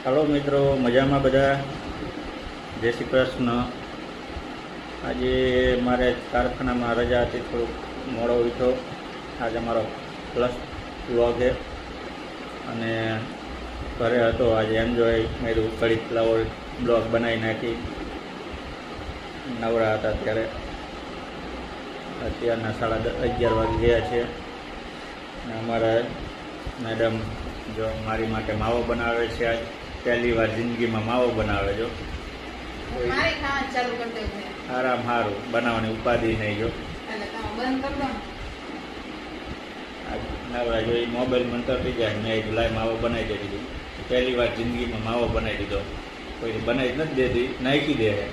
Hello मित्रों, मजामा बधा। जय श्री कृष्ण। आज मारे कारखाना में रजा थी, थोड़ा मोड़ो उठो। आज अमरो प्लस व्लॉग है अने घरे हतो। आज एन्जॉय मेरू कड़ी फ्लावर ब्लॉग बनाई नाखी। नवरा हता त्यारे अत्यारना 11:30 वागी गया छे। अमारा मैडम जो मारी माटे मावो बनावे छे। आज पहली बार जिंदगी में मावो बनावे जो आराम हारू बनावनी उपाधि नहीं जो नवरा जो मोबाइल मंतरती जाए मैं लाइ मावो बनाई दे दीधो। पहली बार जिंदगी में मावो बनाई दीधो। कोई बनाई नहीं देती, नाखी दे है।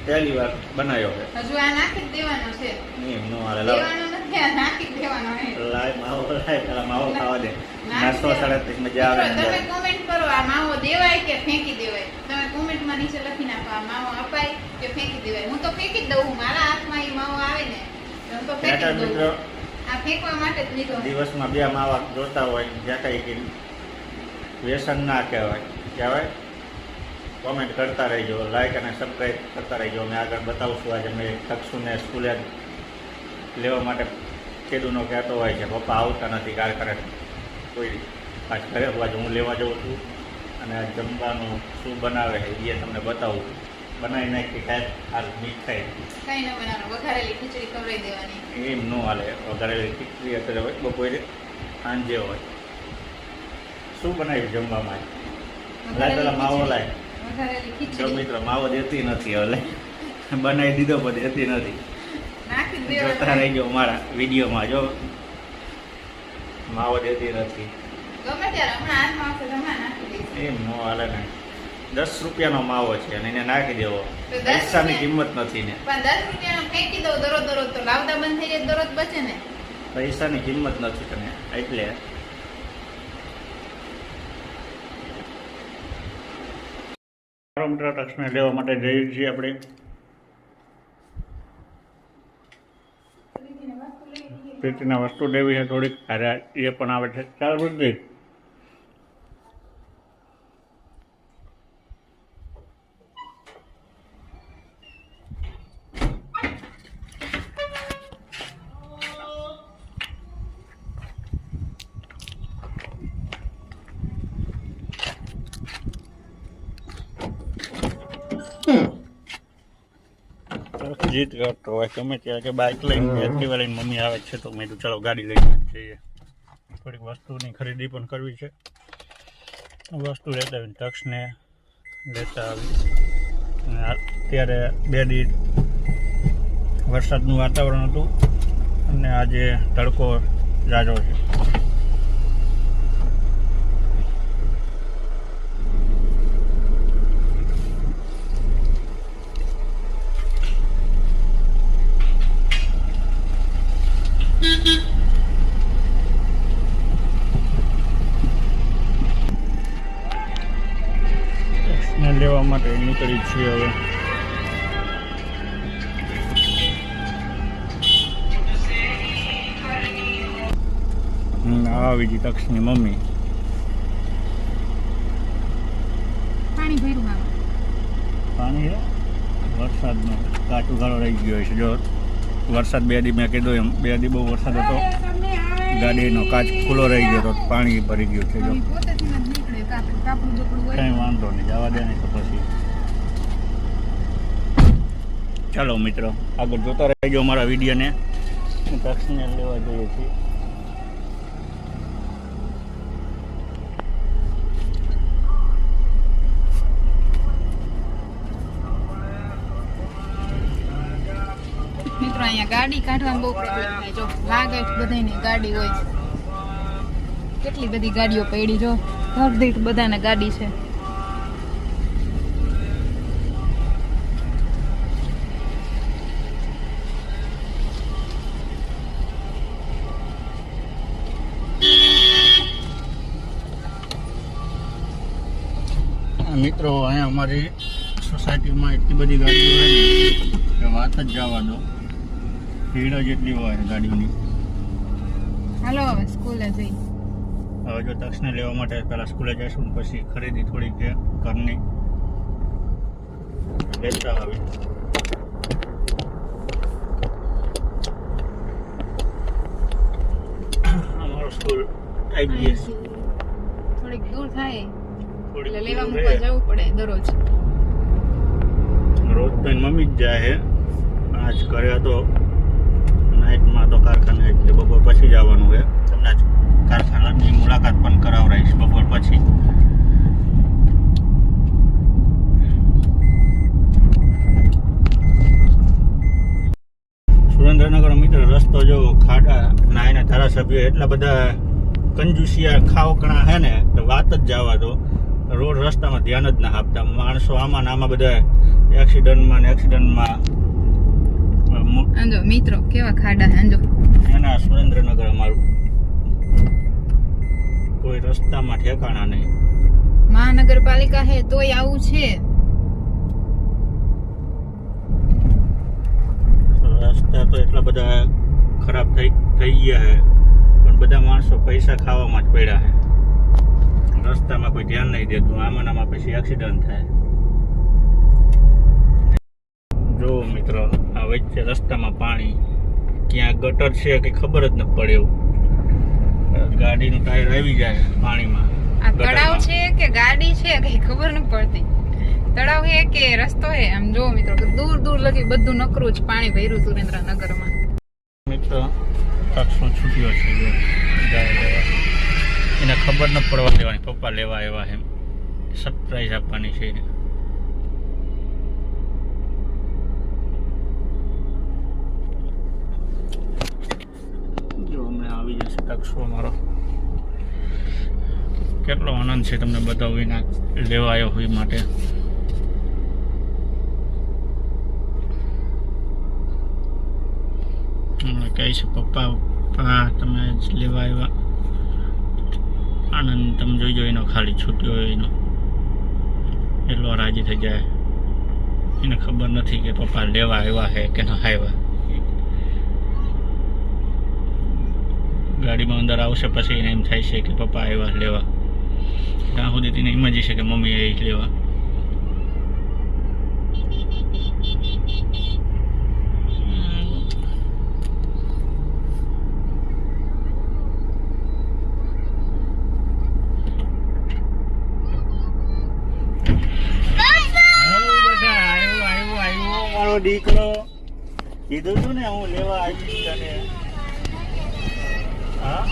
पहली बार बनायो है। हजू आ नाखी देवानो छे। नहीं नो आले देवानो નથી, આ નાખી દેવાનો હે। લાઈ માવો લાઈ પેલા માવો ખાવા દે। નાસ્તો 37 મજા આવે। તમે કોમેન્ટ કરો આ માવો દેવાય કે ફેંકી દેવાય। તમે કોમેન્ટ માં નીચે લખી નાખો આ માવો અપાય કે ફેંકી દેવાય। હું તો ફેંકી જ દઉં। મારા હાથમાં ઈ માવો આવે ને હું તો ફેંકી જ દઉં। આ ફેંકવા માટે જ લીધો। દિવસમાં 2 માવા જોતા હોય જ્યાં કઈ કે વ્યસન ના કહેવાય। કહેવાય कॉमेंट करता रहो, लाइक और सब्सक्राइब करता रहो। मैं आगे बताऊँ आज मैं तक्षु ने स्कूले लेवा माटे खेडूनो कहतो होय छे पप्पा आवता नथी कारखाने। कोई आज घरे आज हूँ लेवा जाऊँ छूँ अने आज जमवानुं शुं बनावे है ये तमने बताऊँ। बनावी नाखी कांई हाल मीठाई कांई न बनाववानुं। वघारेली खीचड़ी खवरावी देवानी। एम न हाले। वघारेली खीचड़ी अत्यारे होय बपोरे सांजे होय। शुं बनाव्युं जमवामां? लाय पेला मावो लाय। जो मित्र मावो देती नहीं हले बनाई दीधो पर देती नहीं। जोता रही जो मारा वीडियो में जो मावो देती नहीं। एम नो हाले नहीं। 10 रुपया नो मावो छे अने एने नाखी देवो। पैसा की किंमत नहीं ने। पण 10 रुपया नो फेंकी दो दरोज दरोज तो लावता बंद थई जाय दरोज बचे ने। पैसा की किंमत नहीं तने એટલે ट्रक्सने लेवा माटे जઈએ છીએ આપણે। પેટીના વસ્તુ લેવી છે થોડીક। અરે એ પણ આવે છે। ચાલ બુદ્ધિ जीत करते हो गमे त्यारे के बाइक लईने एक्टिवा लईने मम्मी आवे छे तो मैं चलो गाड़ी लईने जईए। थोड़ी वस्तुनी खरीदी पण करवी छे। वस्तु लेता आवीने टक्स ने लेता आवी। अत्यारे 2 દી वरसादनुं वातावरण हतुं अने आजे तड़को जाजो छे। लेवा माटे निकली छे हवे। આવી જી તક્ષની મમ્મી। પાણી ભર્યું આવે। પાણી હે વરસાદનો કાચું ગાળો રહી ગયો છે। જો વરસાદ 2 દી મેં કીધું એમ 2 દી બહુ વરસાદ હતો। ગાડીનો કાચ ખુલ્લો રહી ગયો તો પાણી ભરી ગયું છે। જો कहीं वांधो नहीं, जवा दे नहीं तो पछी। चलो मित्रों आगे जोता रहो अमरा वीडियो ने। टक्स ने लेवा जईए छीए। मित्रों अहींया गाड़ी काढवामां बहु प्रॉब्लम थाय। जो लागे बधायनी गाड़ी होय। કેટલી બધી ગાડીઓ પડી। જો ઘર દીઠ બધાને ગાડી છે। મિત્રો અહીંયા અમારી સોસાયટીમાં એટલી બધી ગાડીઓ હોય ને કે વાત જ જવા દો। ભીડ જ એટલી હોય ગાડીની। હાલો હવે સ્કૂલે જઈ। હવે જો તક્ષને લેવા માટે પહેલાં સ્કૂલે જઈશું ને પછી ખરીદી થોડીક છે ઘરની લેતા આવી. અમારો સ્કૂલ આવી ગઈ છે. થોડીક દૂર થાય એટલે થોડીક લેવા દૂર મૂકવા છે. જવું પડે દરરોજ. રોજ તો એની મમ્મી જ જાય છે. આજ ઘરે હતો નાઇટમાં તો કારખાને એટલે બપોર પછી જવાનું છે. તમને આજ કારખાનાની મુલાકાત પણ કરાવડાવીશ બપોર પછી. સુરેન્દ્રનગર મિત્ર રસ્તો જો ખાડા ના એના ધારાસભ્યો એટલા બધા કંજુસિયા ખાવકણા છે ને તો વાત જ જવા દો. રોડ રસ્તામાં ધ્યાન જ ના આપતા માણસો આમાં ને આમાં બધા એક્સિડન્ટમાં આંજો મિત્રો કેવા ખાડા છે આંજો. એના સુરેન્દ્રનગર અમારું કોઈ રસ્તામાં ઠેકાણા નહીં. મહાનગરપાલિકા હે તોય આવું છે. રસ્તા તો એટલા બધા ખરાબ થઈ ગયા છે પણ બધા માણસો પૈસા ખાવામાં જ પડ્યા છે. રસ્તામાં કોઈ ધ્યાન નહીં દેતું. આમાં આમાં પછી એક્સિડન્ટ થાય. જો મિત્રો આ વચ્ચે રસ્તામાં પાણી ક્યાં ગટર છે કે ખબર જ ન પડે એવું. ગાડીનું ટાયર આવી જાય પાણીમાં. આ તળાવ છે કે ગાડી છે કઈ ખબર ન પડતી. તળાવ હે કે રસ્તો હે આમ જો મિત્રો દૂર દૂર લગી બધું નકરું જ પાણી ભર્યું સુરેન્દ્રનગરમાં. મિત્રો તક્ષો છૂટ્યો છે જો ગાય લેવા. એને ખબર ન પડવા દેવાની પપ્પા લેવા આવ્યા એમ સરપ્રાઈઝ આપવાની છે. જો હમણાં આવી જશે તક્ષો અમારો. કેટલો આનંદ છે તમને બતાવું એના લેવા આવ્યો હોય માટે. હમણાં કહે છે પપ્પા તમે જ લેવા આવ્યા. આનંદ તમે જોઈ એનો ખાલી છૂટ્યો હોય એનો એટલો રાજી થઈ જાય. એને ખબર નથી કે પપ્પા લેવા આવ્યા છે કે ના આવ્યા. ગાડીમાં અંદર આવશે પછી એને એમ થાય છે કે પપ્પા આવ્યા લેવા. ત્યાં સુધી તેને એમ જ છે કે મમ્મી એ લેવા. દીકરો કીધું તું ને હું લેવા આવી તને. હા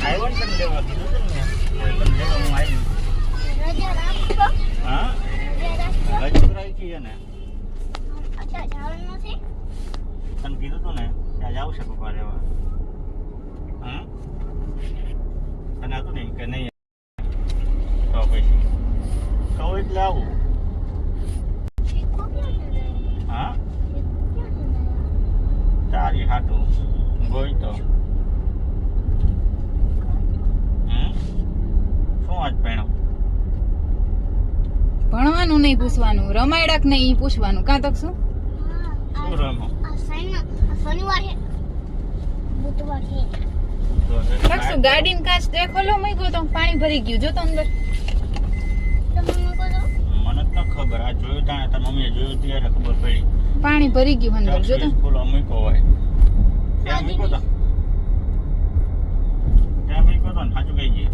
આવ્યો ને તને લેવા કીધું તું ને તને લેવા હું આવી. હા રજા રાખી છે ને તને કીધું તું ને ત્યાં આવશે પપ્પા લેવા. હા તને હતું ને કે નહીં તો પછી કહું એટલે આવું. હા તારી હાટું ગોઈ તો શું આજ પહેણો. ભણવાનું નહીં પૂછવાનું રમાયડા કે નહીં પૂછવાનું કાં તક શું રમો શું ગાડીને કાચ ખોલો મૂક્યો તો પાણી ભરી ગયું જો તો અંદર. મને તો ખબર આ જોયું તાણે તાર મમ્મીએ જોયું ત્યારે ખબર પડી. પાણી ભરી ગયું અંદર જો તો. બોલો મૂક્યો હોય ત્યાં મૂક્યો તો ને સાચું કહી જઈએ.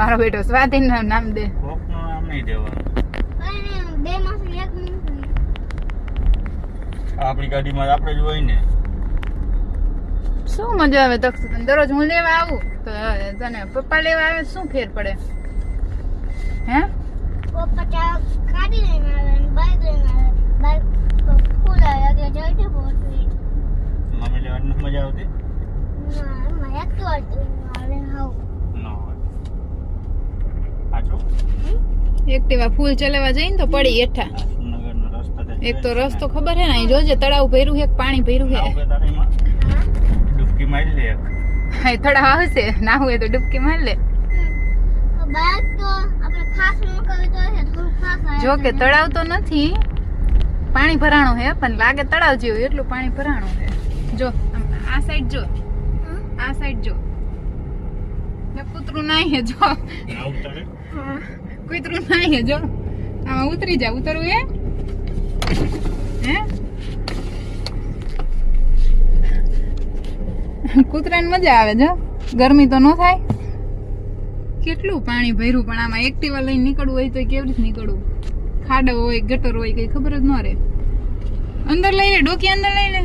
મારો બેટો સ્વાધીન નામ દે. કોકનું નામ નહીં દેવાનું. આપણી ગાડીમાં આપણે જ હોય ને. શું મજા આવે તક્ષ દરરોજ હું લેવા આવું તો તને પપ્પા લેવા આવે શું ફેર પડે હે. મમ્મી લેવાની મજા આવતી એક્ટિવા ફૂલ ચલાવવા જઈને તો પડી હેઠા. એક તો રસ્તો ખબર હે ને અહીં જોજે તળાવ ભર્યું છે પાણી ભર્યું છે. ડૂબકી મારી લે. હા તળાવ આવશે ના હોય તો ડૂબકી મારી લે. જો કે તળાવ તો નથી પાણી ભરાણું હે પણ લાગે તળાવ જેવું એટલું પાણી ભરાણું હે. જો આ સાઈડ જો આ સાઈડ જો કૂતરું નાહી જો કૂતરું નાહી જો આમાં ઉતરી જા ઉતરવું હે કૂતરાને મજા આવે જો ગરમી તો ન થાય કેટલું પાણી ભર્યું પણ આમાં એક્ટિવા લઈને નીકળવું હોય તો કેવી રીતે નીકળવું ખાડો હોય ગટર હોય કઈ ખબર જ ન રહે અંદર લઈ લે ડોકી અંદર લઈ લે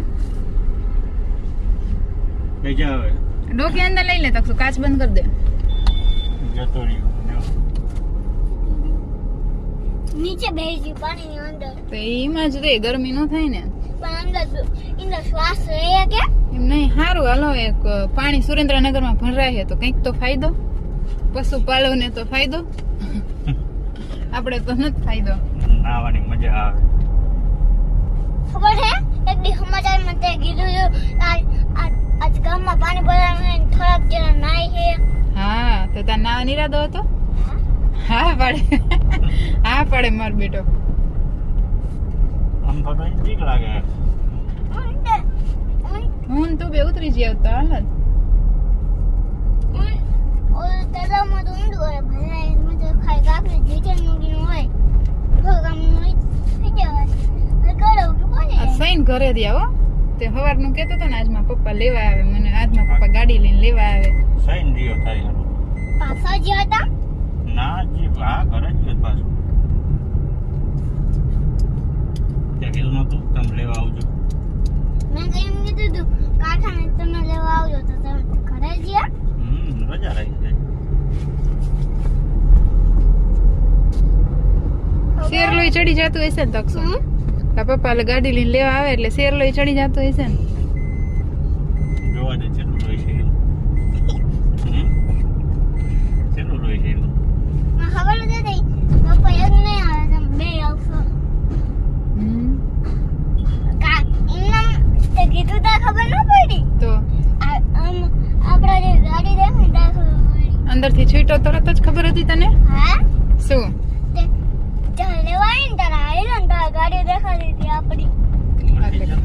ડોકી અંદર લઈ લે તકસુ કાચ બંધ કરી દે નીચે બેસી પાણીની અંદર તો એમાં જ રે ગરમી ન થાય ને પણ અંદર શ્વાસ રહે કે એમ નહીં સારું હાલો એક પાણી સુરેન્દ્રનગરમાં ભરાય તો કંઈક તો ફાયદો પશુપાલવને તો ફાયદો આપણે તો નથી ફાયદો નાવાની મજા આવે ખબર હે એક દી સમાચારમાં તે કીધું આજ ગામમાં પાણી ભરાયું થોડાક જણા નાય છે હા તો તાર નાવા નિરાદો હતો હા પડે હા પડે માર બેટો આમ તો કઈ ઠીક લાગે હું તું બે ઉતરી જઈ આવતા હાલ તળાવમાં તો ઊંડું હોય ભરાય મજા ખાઈ કાપી નીચે મૂકીને હોય થોડુંક આમ થઈ જવાય ગળો કોને આ સૈન ઘરે થી આવો તે સવારનું કહેતો હતો ને આજમાં પપ્પા લેવા આવે મને આજમાં પપ્પા ગાડી લઈને લેવા આવે સૈન દિયો થાય પાછા જ્યાં હતા ના જી હા ઘરે જ પાછું ત્યાં કીધું નતું તમે લેવા આવજો મેં તો એમ કીધું હતું કાકાને તમે લેવા આવજો તો તમે ઘરે જ્યાં રજા રહી છે શેર લોહી ચડી જતું હશે ને તકસો તા પપ્પા ગાડી લઈને લેવા આવે એટલે શેર લોહી ચડી જતું હશે ને જોવા દે કેટલું લોહી છે કેટલું લોહી છે મને ખબર નથી પપ્પા એક નહીં આવે તમે બે આવશો એમનામ તે કીધું તા ખબર ન પડી તો આપણા જે ગાડી દેખ ને તા ખબર પડી અંદરથી છૂટો તરત જ ખબર હતી તને હા શું તે જ્યાં લેવા આવી ને તારા આયરન તારા ગાડી દેખાતી હતી આપણી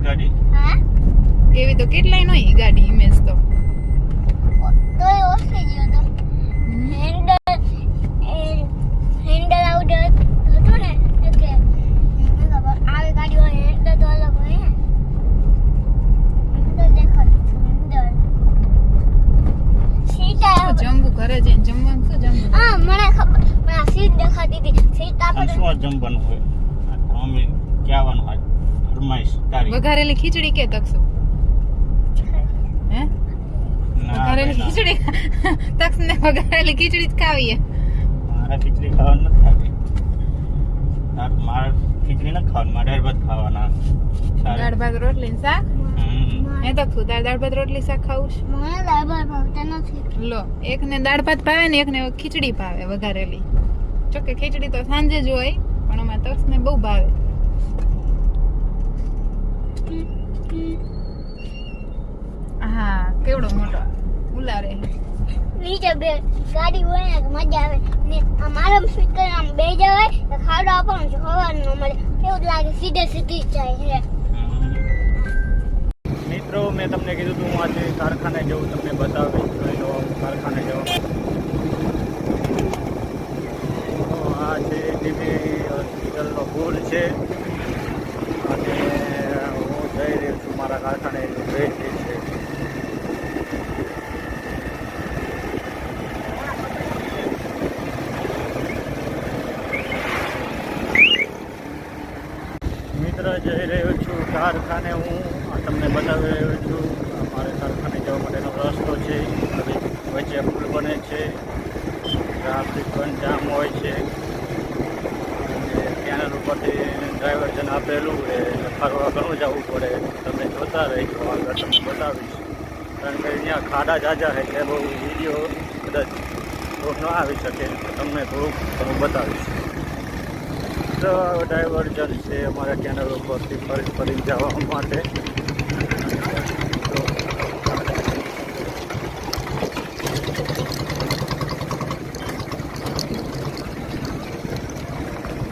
ગાડી હા એવી તો કેટલાય નહીં ગાડી ઇમેજ તો તોય ઓછી ગયો તો હેન્ડલ આઉટ હતું ને એટલે ખબર આવી ગાડી હોય હેન્ડલ તો અલગ હોય ને હેન્ડલ દેખાતું હેન્ડલ સીટા જમવું ઘરે જઈને જમવાનું શું જમવું હા મને ખબર મને સીટ દેખાતી હતી સીટ આપણે શું જમવાનું હોય મમ્મી કહેવાનું હોય ફરમાઈશ તારી વઘારેલી ખીચડી કે તકસો હે વઘારેલી ખીચડી તક્ષ ને વઘારેલી ખીચડી જ ખાવીએ મારા ખીચડી ખાવાનું નથી ખાતી મારે ખીચડી નથી ખાવાનું મારે દાળ ભાત ખાવાના દાળ ભાત રોટલી ને શાક હમ એ તકસુ તાર દાળ ભાત રોટલી શાક ખાવું છે મને દાળ ભાત ભાવતા નથી લો એક ને દાળ ભાત ભાવે ને એક ને ખીચડી ભાવે વઘારેલી જોકે ખીચડી તો સાંજે જ હોય પણ અમારે તક્ષ ને બહુ ભાવે હા કેવડો મોટો ઉલારે નીચે બે ગાડી હોય ને તો મજા આવે ને અમારા સ્પીકર આમ બે જવાય તો ખાડો આપણને જોવા ન મળે એવું લાગે સીધે સીધી જ જાય છે મિત્રો મેં તમને કીધું હતું હું આજે કારખાને જવું તમને બતાવી તો કારખાને જવા આ છે ટીવી હોસ્પિટલનો પુલ છે અને હું જઈ રહ્યો છું મારા કારખાને ભેટ છે મિત્ર જઈ રહ્યો છું કારખાને હું તમને બતાવી રહ્યો છું અમારે કારખાને જવા માટેનો રસ્તો છે વચ્ચે પુલ બને છે ટ્રાફિક પણ જામ હોય છે અને ચેનલ ઉપરથી ડ્રાઈવર્જન આપેલું એટલે ફરવા ઘણું જવું પડે તમે જોતા રહીજો આગળ તમને બતાવીશ કારણ કે અહીંયા ખાડા જાજા છે એટલે બહુ વિડીયો કદાચ ન આવી શકે તમને થોડુંક ઘણું બતાવીશ ડાયવર્જન છે અમારા કેનલ ઉપરથી ફરી જવા માટે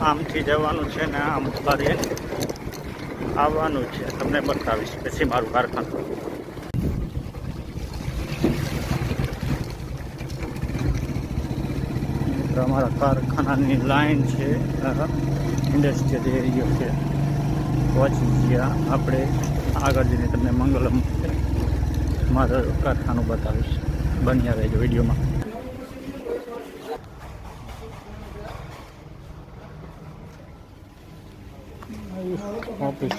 આમથી જવાનું છે ને આમ ફરી આવવાનું છે તમને બતાવીશ પછી મારું કારખાનું અમારા કારખાનાની લાઈન છે, ઇન્ડસ્ટ્રીયલ એરિયો છે. પહોંચી ગયા આપણે. આગળ જઈને તમને મંગલમ મારું કારખાનું બતાવીશ. બન્યા રહેજો વિડીયોમાં. ઓફિસ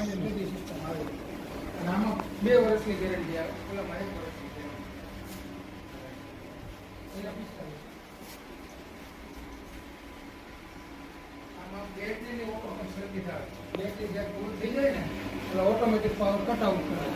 2 વર્ષની ગેરંટી આવે. ઓલામાં 1 વર્ષની ગેરંટી. આમાં બેટરીની ઓટોમેટિક સર્વિસ આવે. બેટરી જ્યારે પૂરી થઈ જાય ને એટલે ઓટોમેટિક પાવર કટ આઉટ કરે.